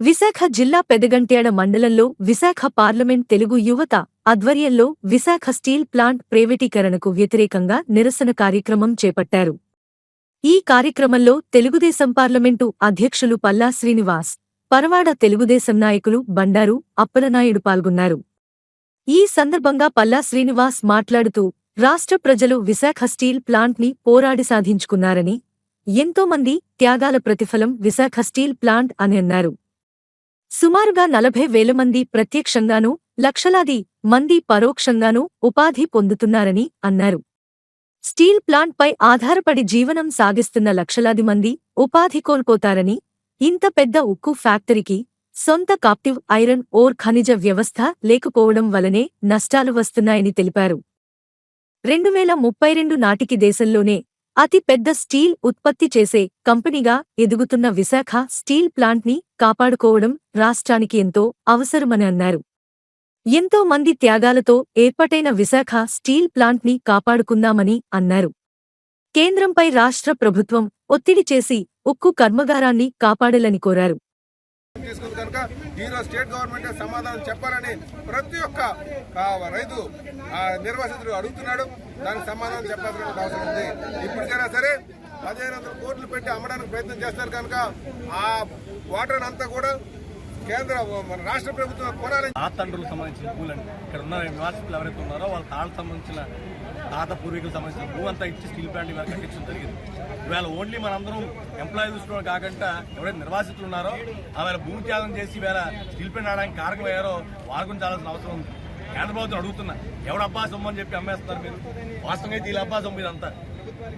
విశాఖ జిల్లా పెదగంట్యాడ మండలంలో విశాఖ పార్లమెంట్ తెలుగు యువత ఆధ్వర్యంలో విశాఖ స్టీల్ ప్లాంట్ ప్రైవేటీకరణకు వ్యతిరేకంగా నిరసన కార్యక్రమం చేపట్టారు. ఈ కార్యక్రమంలో తెలుగుదేశం పార్లమెంటు అధ్యక్షులు పల్లా శ్రీనివాస్, పరవాడ తెలుగుదేశం నాయకులు బండారు అప్పలనాయుడు పాల్గొన్నారు. ఈ సందర్భంగా పల్లా శ్రీనివాస్ మాట్లాడుతూ, రాష్ట్ర ప్రజలు విశాఖ స్టీల్ ప్లాంట్ని పోరాడి సాధించుకున్నారని, ఎంతోమంది త్యాగాల ప్రతిఫలం విశాఖ స్టీల్ ప్లాంట్ అని అన్నారు. సుమారుగా 40,000 మంది ప్రత్యక్షంగానూ, లక్షలాది మంది పరోక్షంగానూ ఉపాధి పొందుతున్నారని అన్నారు. స్టీల్ ప్లాంట్పై ఆధారపడి జీవనం సాగిస్తున్న లక్షలాది మంది ఉపాధి కోల్పోతారని, ఇంత పెద్ద ఉక్కు ఫ్యాక్టరీకి సొంత కాప్టివ్ ఐరన్ ఓర్ ఖనిజ వ్యవస్థ లేకపోవడం వలనే నష్టాలు వస్తున్నాయని తెలిపారు. 2032 నాటికి దేశంలోనే అతి పెద్ద స్టీల్ ఉత్పత్తి చేసే కంపెనీగా ఎదుగుతున్న విశాఖ స్టీల్ ప్లాంట్ని కాపాడుకోవడం రాష్ట్రానికి ఎంతో అవసరమని అన్నారు. ఎంతో మంది త్యాగాలతో ఏర్పాటైన విశాఖ స్టీల్ ప్లాంట్ని కాపాడుకుందామని అన్నారు. కేంద్రంపై రాష్ట్ర ప్రభుత్వం ఒత్తిడి చేసి ఉక్కు కర్మాగారాన్ని కాపాడాలని కోరారు. తీసుకుంది కనుక ఈరోజు స్టేట్ గవర్నమెంట్ సమాధానం చెప్పాలని ప్రతి ఒక్క రైతు నిర్వాసితుడు అడుగుతున్నాడు. దానికి సమాధానం చెప్పాల్సిన అవసరం ఉంది. ఇప్పటికైనా సరే 1500 కోట్లు పెట్టి అమ్మడానికి ప్రయత్నం చేస్తారు కనుక ఆ వాటర్ అంతా కూడా కేంద్ర రాష్ట్ర ప్రభుత్వం కొనాలని. తండ్రులకు సంబంధించిన భూములని ఇక్కడ ఉన్న నివాసితులు ఎవరైతే ఉన్నారో వాళ్ళ తాళ్ళకు సంబంధించిన తాత పూర్వీకులకు సంబంధించిన భూ అంతా ఇచ్చి స్టీల్ ప్లాంట్ ఇవాళ కట్టించడం జరిగింది. ఇవాళ ఓన్లీ మనందరం ఎంప్లాయీ దృష్టిలో కాకుండా ఎవరైతే నిర్వాసితులు ఉన్నారో ఆవేళ భూమి త్యాగం చేసి వేళ స్టీల్ ప్లాంట్ ఆడడానికి కారకమయ్యారో వాళ్ళ గురించి చాలాల్సిన అవసరం ఉంది. కేంద్ర ప్రభుత్వం అడుగుతున్నా, ఎవడు అబ్బా సొమ్ము అని చెప్పి అమ్మేస్తున్నారు మీరు? వాస్తవంగా అయితే వీళ్ళ అబ్బా సొమ్ము ఇదంతా,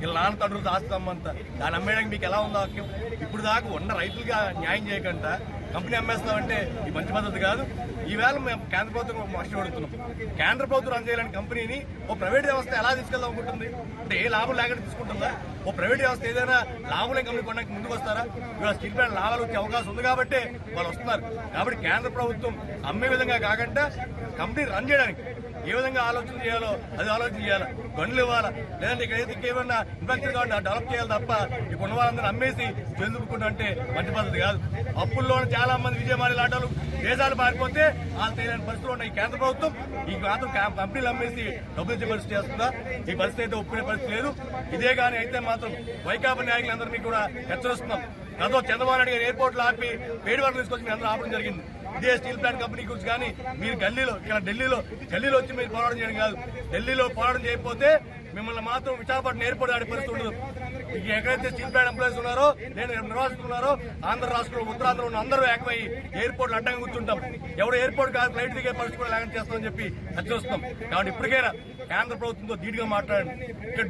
వీళ్ళ నాన్న తండ్రులు ఆస్తి అమ్మంతా. దాన్ని అమ్మేయడానికి మీకు ఎలా ఉందో వాక్యం? ఇప్పుడు దాకా ఉన్న రైతులుగా న్యాయం చేయకుండా కంపెనీ అమ్మేస్తామంటే ఈ మంచి పద్ధతి కాదు. ఈవేళ మేము కేంద్ర ప్రభుత్వం కష్టపడుతున్నాం. కేంద్ర ప్రభుత్వం రన్ చేయాలని కంపెనీని ఓ ప్రైవేట్ వ్యవస్థ ఎలా తీసుకెళ్దాం అనుకుంటుంది? అంటే ఏ లాభం లేకుండా తీసుకుంటుందా? ఓ ప్రైవేట్ వ్యవస్థ ఏదైనా లాభం లేని కంపెనీ కొనడానికి ముందుకు వస్తారా? ఇవాళ స్టీల్ ప్లాంట్ లాభాలు వచ్చే అవకాశం ఉంది కాబట్టి వాళ్ళు వస్తున్నారు. కాబట్టి కేంద్ర ప్రభుత్వం అమ్మే విధంగా కాకుండా కంపెనీ రన్ చేయడానికి ఏ విధంగా ఆలోచన చేయాలో అది ఆలోచన చేయాలి. గనులు ఇవ్వాలా, లేదంటే ఇక్కడ ఏదైతే ఏమన్నా ఇన్ఫ్రాస్ట్రక్చర్ కావాలి డెవలప్ చేయాలి తప్ప ఇప్పుడు ఉన్న వాళ్ళందరూ అమ్మేసి చెందుకుంటా అంటే మంచి పద్ధతి కాదు. అప్పుల్లో చాలా మంది విజయమాలి లాటలు దేశాలు మారిపోతే వాళ్ళు తెలియని పరిస్థితులు ఉన్నాయి. కేంద్ర ప్రభుత్వం ఈ మాత్రం కంపెనీలు అమ్మేసి డబ్బులు ఇచ్చే పరిస్థితి చేస్తుందా? ఈ పరిస్థితి అయితే ఒప్పుకునే పరిస్థితి లేదు. ఇదే కానీ అయితే మాత్రం వైకాపా నాయకులందరినీ కూడా హెచ్చరిస్తున్నాం. గతంలో చంద్రబాబు నాయుడు గారు ఎయిర్పోర్ట్లో ఆపి వేడి వాటర్ తీసుకొచ్చి మీ అందరూ ఆపడం జరిగింది. ఇదే స్టీల్ ప్లాంట్ కంపెనీ గురించి కానీ మీరు ఇక్కడ ఢిల్లీలో వచ్చి మీరు పోరాటం చేయడం కాదు. ఢిల్లీలో పోరాటం చేయకపోతే మిమ్మల్ని మాత్రం విశాఖపట్నం ఎయిర్పోర్ట్ ఆడే పరిస్థితి ఉండదు. ఎక్కడైతే స్టీల్ ప్లాంట్ ఎంప్లాయీస్ ఉన్నారో, నేను నిర్వాసిస్తున్నారో ఆంధ్ర రాష్ట్రంలో ఉత్తరాంధ్రలో ఉన్న అందరూ ఏకమై ఎయిర్పోర్ట్లు అడ్డంగా కూర్చుంటాం. ఎవరు ఎయిర్పోర్ట్ కాదు ఫ్లైట్ దిగే పరిస్థితి కూడా లేకుండా చేస్తామని చెప్పి హెచ్చరిస్తున్నాం. కాబట్టి ఇప్పటికైనా కేంద్ర ప్రభుత్వంతో ధీటుగా మాట్లాడండి. ఇక్కడ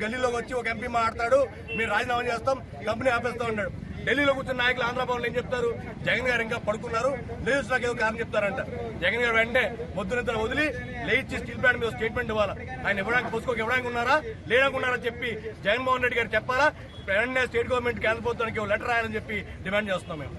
గల్లీలోకి వచ్చి ఒక ఎంపీ మాట్లాడతాడు, మీరు రాజీనామా చేస్తాం, కంపెనీ ఆపేస్తా ఉన్నాడు. ఢిల్లీలో కూర్చున్న నాయకులు ఆంధ్రభవన్లో ఏం చెప్తారు? జగన్ గారు ఇంకా పడుకున్నారు, లేచి నాకు ఏదో కారణం చెప్తారంట. జగన్ గారు వెంటనే మొద్దునిద్దరు వదిలి లేచి స్టీల్ ప్లాంట్ మీద స్టేట్మెంట్ ఇవ్వాలా. ఆయన ఇవ్వడానికి పుస్తకం ఇవ్వడానికి ఉన్నారా లేడకున్నారా చెప్పి జగన్మోహన్ రెడ్డి గారు చెప్పాలా. వెంటనే స్టేట్ గవర్నమెంట్ కేంద్ర ప్రభుత్వానికి లెటర్ రాయాలని చెప్పి డిమాండ్ చేస్తున్నాం మేము.